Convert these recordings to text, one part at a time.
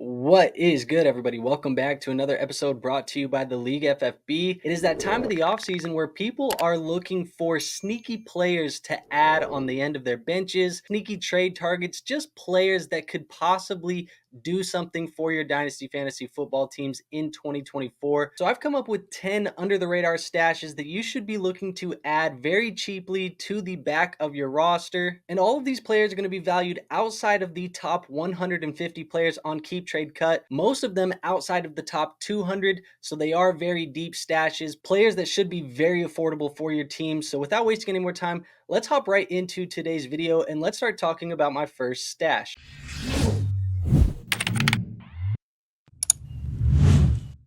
What is good, everybody? Welcome back to another episode brought to you by the League FFB. It is that time of the offseason where people are looking for sneaky players to add on the end of their benches, sneaky trade targets, just players that could possibly do something for your Dynasty fantasy football teams in 2024. So I've come up with 10 under the radar stashes that you should be looking to add very cheaply to the back of your roster. And all of these players are going to be valued outside of the top 150 players on Keep Trade Cut, most of them outside of the top 200. So they are very deep stashes, players that should be very affordable for your team. So without wasting any more time, let's hop right into today's video and let's start talking about my first stash.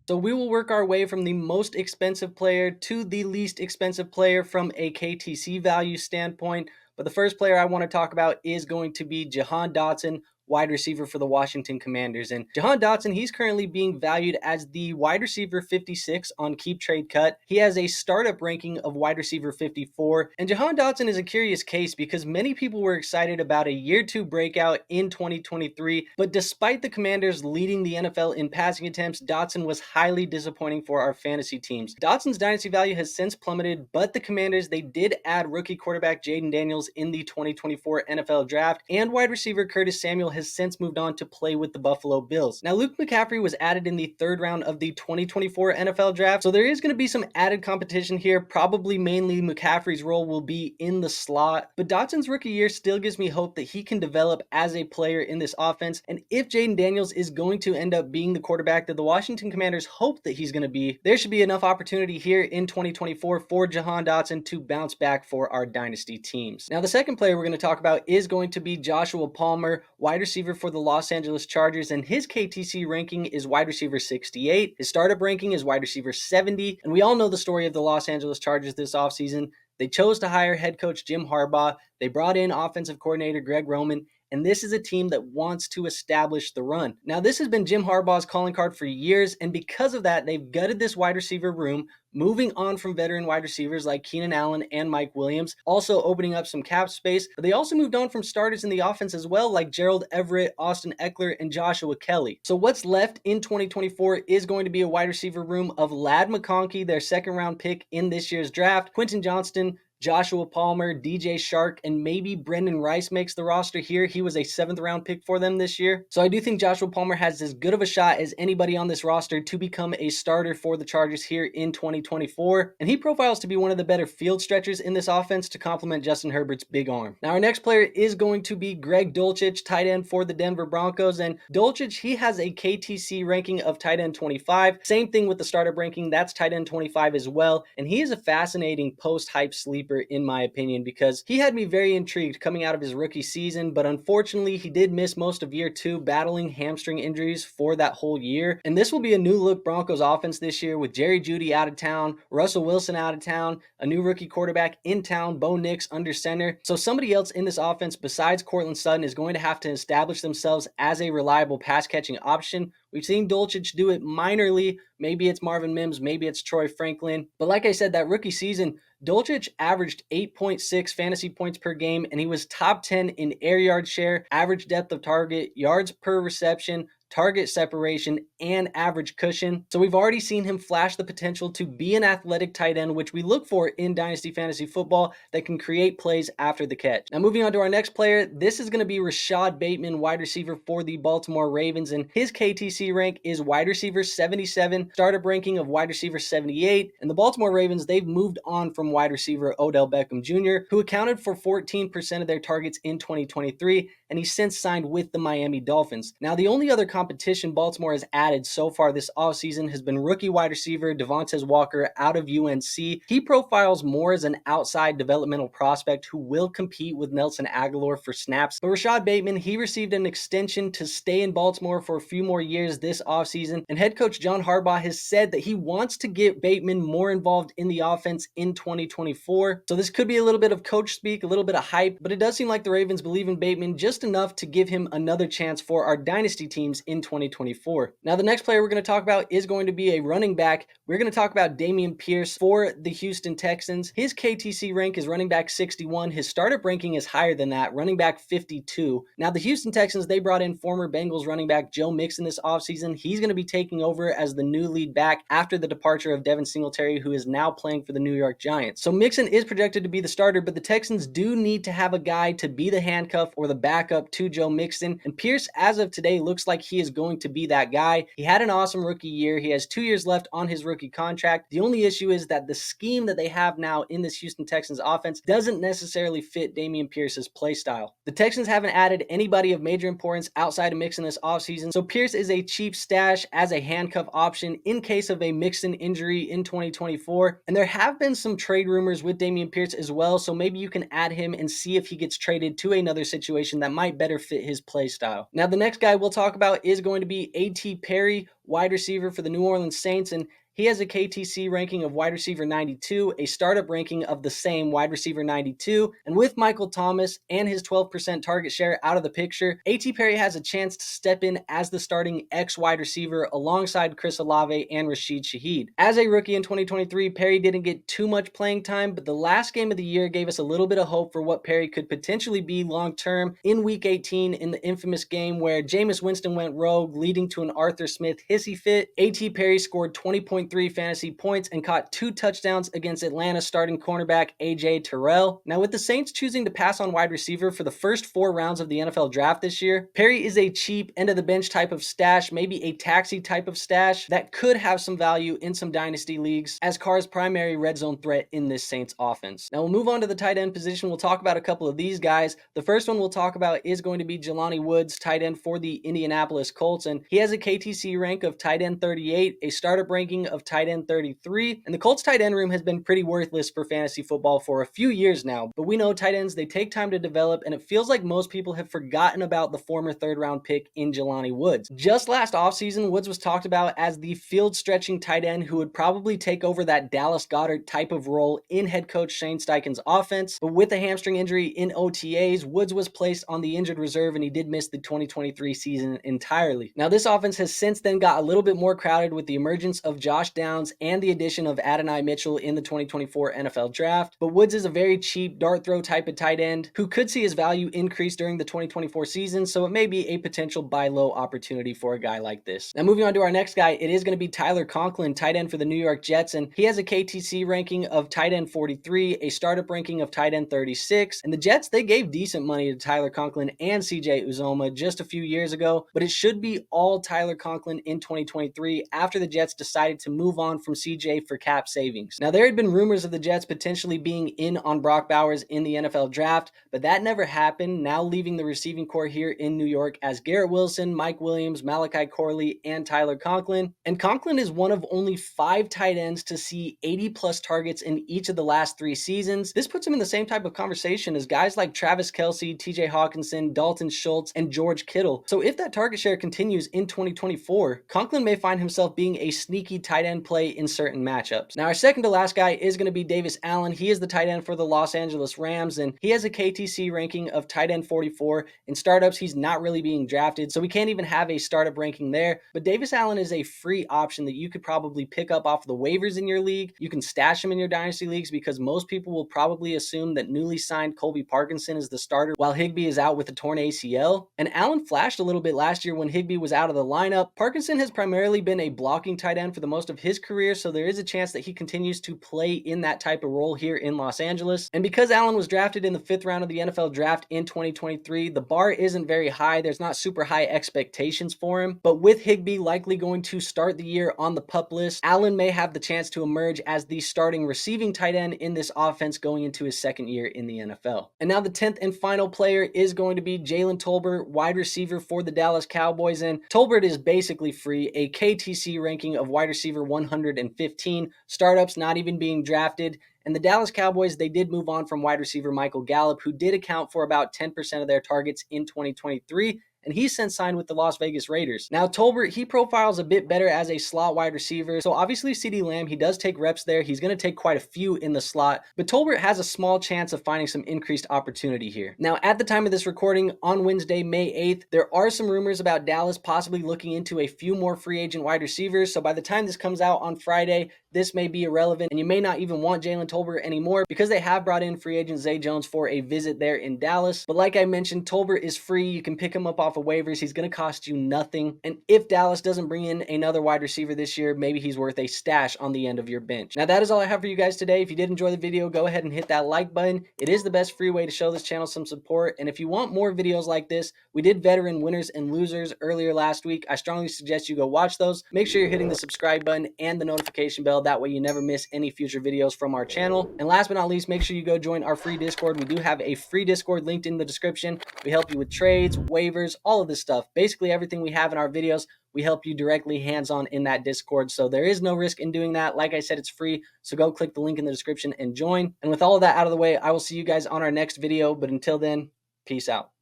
So we will work our way from the most expensive player to the least expensive player from a KTC value standpoint. But the first player I want to talk about is going to be Jahan Dotson, wide receiver for the Washington Commanders. And Jahan Dotson, he's currently being valued as the wide receiver 56 on Keep Trade Cut. He has a startup ranking of wide receiver 54. And Jahan Dotson is a curious case because many people were excited about a year two breakout in 2023. But despite the Commanders leading the NFL in passing attempts, Dotson was highly disappointing for our fantasy teams. Dotson's dynasty value has since plummeted, but the Commanders, they did add rookie quarterback Jaden Daniels in the 2024 NFL Draft, and wide receiver Curtis Samuel has since moved on to play with the Buffalo Bills. Now, Luke McCaffrey was added in the third round of the 2024 NFL Draft, so there is going to be some added competition here. Probably mainly McCaffrey's role will be in the slot, but Dotson's rookie year still gives me hope that he can develop as a player in this offense. And if Jaden Daniels is going to end up being the quarterback that the Washington Commanders hope that he's going to be, there should be enough opportunity here in 2024 for Jahan Dotson to bounce back for our dynasty teams. Now, the second player we're going to talk about is going to be Joshua Palmer, wide receiver for the Los Angeles Chargers, and his KTC ranking is wide receiver 68. His startup ranking is wide receiver 70, and we all know the story of the Los Angeles Chargers this offseason. They chose to hire head coach Jim Harbaugh. They brought in offensive coordinator Greg Roman, and this is a team that wants to establish the run. Now, this has been Jim Harbaugh's calling card for years, and because of that, they've gutted this wide receiver room, moving on from veteran wide receivers like Keenan Allen and Mike Williams, also opening up some cap space. But they also moved on from starters in the offense as well, like Gerald Everett, Austin Eckler, and Joshua Kelly. So what's left in 2024 is going to be a wide receiver room of Ladd McConkey, their second-round pick in this year's draft, Quentin Johnston, Joshua Palmer, DJ Shark, and maybe Brendan Rice makes the roster here. He was a 7th-round pick for them this year. So I do think Joshua Palmer has as good of a shot as anybody on this roster to become a starter for the Chargers here in 2024. And he profiles to be one of the better field stretchers in this offense to complement Justin Herbert's big arm. Now, our next player is going to be Greg Dulcich, tight end for the Denver Broncos. And Dulcich, he has a KTC ranking of tight end 25. Same thing with the startup ranking. That's tight end 25 as well. And he is a fascinating post-hype sleeper in my opinion, because he had me very intrigued coming out of his rookie season, but unfortunately he did miss most of year two, battling hamstring injuries for that whole year. And this will be a new look Broncos offense this year with Jerry Jeudy out of town, Russell Wilson out of town, a new rookie quarterback in town, Bo Nix under center. So somebody else in this offense besides Courtland Sutton is going to have to establish themselves as a reliable pass catching option. We've seen Dulcich do it minorly. Maybe it's Marvin Mims, maybe it's Troy Franklin. But like I said, that rookie season, Dulcich averaged 8.6 fantasy points per game, and he was top 10 in air yard share, average depth of target, yards per reception, target separation, and average cushion. So we've already seen him flash the potential to be an athletic tight end, which we look for in Dynasty Fantasy Football, that can create plays after the catch. Now, moving on to our next player, this is going to be Rashod Bateman, wide receiver for the Baltimore Ravens, and his KTC rank is wide receiver 77, startup ranking of wide receiver 78, and the Baltimore Ravens, they've moved on from wide receiver Odell Beckham Jr., who accounted for 14% of their targets in 2023, and he's since signed with the Miami Dolphins. Now, the only other competition Baltimore has added so far this offseason has been rookie wide receiver Devontae Walker out of UNC. He profiles more as an outside developmental prospect who will compete with Nelson Aguilar for snaps. But Rashod Bateman, he received an extension to stay in Baltimore for a few more years this offseason, and head coach John Harbaugh has said that he wants to get Bateman more involved in the offense in 2024. So this could be a little bit of coach speak, a little bit of hype, but it does seem like the Ravens believe in Bateman just just enough to give him another chance for our Dynasty teams in 2024. Now, the next player we're going to talk about is going to be a running back. We're going to talk about Dameon Pierce for the Houston Texans. His KTC rank is running back 61. His startup ranking is higher than that, running back 52. Now, the Houston Texans, they brought in former Bengals running back Joe Mixon this offseason. He's going to be taking over as the new lead back after the departure of Devin Singletary, who is now playing for the New York Giants. So Mixon is projected to be the starter, but the Texans do need to have a guy to be the handcuff or the backup to Joe Mixon. And Pierce, as of today, looks like he is going to be that guy. He had an awesome rookie year. He has 2 years left on his rookie contract. The only issue is that the scheme that they have now in this Houston Texans offense doesn't necessarily fit Dameon Pierce's play style. The Texans haven't added anybody of major importance outside of Mixon this offseason, so Pierce is a cheap stash as a handcuff option in case of a Mixon injury in 2024. And there have been some trade rumors with Dameon Pierce as well, so maybe you can add him and see if he gets traded to another situation that might better fit his play style. Now, the next guy we'll talk about is going to be A.T. Perry, wide receiver for the New Orleans Saints, and he has a KTC ranking of wide receiver 92, a startup ranking of the same wide receiver 92, and with Michael Thomas and his 12% target share out of the picture, A.T. Perry has a chance to step in as the starting X wide receiver alongside Chris Olave and Rashid Shaheed. As a rookie in 2023, Perry didn't get too much playing time, but the last game of the year gave us a little bit of hope for what Perry could potentially be long-term in Week 18 in the infamous game where Jameis Winston went rogue, leading to an Arthur Smith hissy fit. A.T. Perry scored 20.3 fantasy points and caught 2 touchdowns against Atlanta starting cornerback A.J. Terrell. Now, with the Saints choosing to pass on wide receiver for the first 4 rounds of the NFL draft this year, Perry is a cheap end-of-the-bench type of stash, maybe a taxi type of stash that could have some value in some dynasty leagues as Carr's primary red zone threat in this Saints offense. Now, we'll move on to the tight end position. We'll talk about a couple of these guys. The first one we'll talk about is going to be Jelani Woods, tight end for the Indianapolis Colts, and he has a KTC rank of tight end 38, a startup ranking of tight end 33, and the Colts tight end room has been pretty worthless for fantasy football for a few years now, but we know tight ends, they take time to develop, and it feels like most people have forgotten about the former 3rd round pick in Jelani Woods. Just last offseason, Woods was talked about as the field stretching tight end who would probably take over that Dallas Goedert type of role in head coach Shane Steichen's offense, but with a hamstring injury in OTAs, Woods was placed on the injured reserve and he did miss the 2023 season entirely. Now, this offense has since then got a little bit more crowded with the emergence of Josh Downs and the addition of Adonai Mitchell in the 2024 NFL draft, but Woods is a very cheap dart throw type of tight end who could see his value increase during the 2024 season, so it may be a potential buy low opportunity for a guy like this. Now, moving on to our next guy, it is going to be Tyler Conklin, tight end for the New York Jets, and he has a KTC ranking of tight end 43, a startup ranking of tight end 36, and the Jets, they gave decent money to Tyler Conklin and CJ Uzomah just a few years ago, but it should be all Tyler Conklin in 2023 after the Jets decided to move on from CJ for cap savings. Now, there had been rumors of the Jets potentially being in on Brock Bowers in the NFL draft, but that never happened, now leaving the receiving core here in New York as Garrett Wilson, Mike Williams, Malachi Corley, and Tyler Conklin. And Conklin is one of only 5 tight ends to see 80 plus targets in each of the last 3 seasons. This puts him in the same type of conversation as guys like Travis Kelce, TJ Hawkinson, Dalton Schultz, and George Kittle. So if that target share continues in 2024, Conklin may find himself being a sneaky tight end play in certain matchups. Now, our second to last guy is going to be Davis Allen. He is the tight end for the Los Angeles Rams, and he has a KTC ranking of tight end 44. In startups, he's not really being drafted, so we can't even have a startup ranking there. But Davis Allen is a free option that you could probably pick up off the waivers in your league. You can stash him in your dynasty leagues because most people will probably assume that newly signed Colby Parkinson is the starter while Higbee is out with a torn ACL. And Allen flashed a little bit last year when Higbee was out of the lineup. Parkinson has primarily been a blocking tight end for the most of his career, so there is a chance that he continues to play in that type of role here in Los Angeles. And because Allen was drafted in the 5th round of the NFL draft in 2023, the bar isn't very high. There's not super high expectations for him, but with Higbee likely going to start the year on the PUP list, Allen may have the chance to emerge as the starting receiving tight end in this offense going into his 2nd year in the NFL. And now the 10th and final player is going to be Jalen Tolbert, wide receiver for the Dallas Cowboys, and Tolbert is basically free, a KTC ranking of wide receiver 115, startups not even being drafted. And the Dallas Cowboys, they did move on from wide receiver Michael Gallup, who did account for about 10% of their targets in 2023. and he's since signed with the Las Vegas Raiders. Now, Tolbert, he profiles a bit better as a slot wide receiver. So obviously CeeDee Lamb, he does take reps there. He's going to take quite a few in the slot, but Tolbert has a small chance of finding some increased opportunity here. Now, at the time of this recording on Wednesday, May 8th, there are some rumors about Dallas possibly looking into a few more free agent wide receivers. So by the time this comes out on Friday, this may be irrelevant, and you may not even want Jalen Tolbert anymore because they have brought in free agent Zay Jones for a visit there in Dallas. But like I mentioned, Tolbert is free. You can pick him up off of waivers. He's going to cost you nothing. And if Dallas doesn't bring in another wide receiver this year, maybe he's worth a stash on the end of your bench. Now, that is all I have for you guys today. If you did enjoy the video, go ahead and hit that like button. It is the best free way to show this channel some support. And if you want more videos like this, we did veteran winners and losers earlier last week. I strongly suggest you go watch those. Make sure you're hitting the subscribe button and the notification bell. That way you never miss any future videos from our channel. And last but not least, make sure you go join our free Discord. We do have a free Discord linked in the description. We help you with trades, waivers, all of this stuff. Basically everything we have in our videos, we help you directly hands-on in that Discord. So there is no risk in doing that. Like I said, it's free. So go click the link in the description and join. And with all of that out of the way, I will see you guys on our next video. But until then, peace out.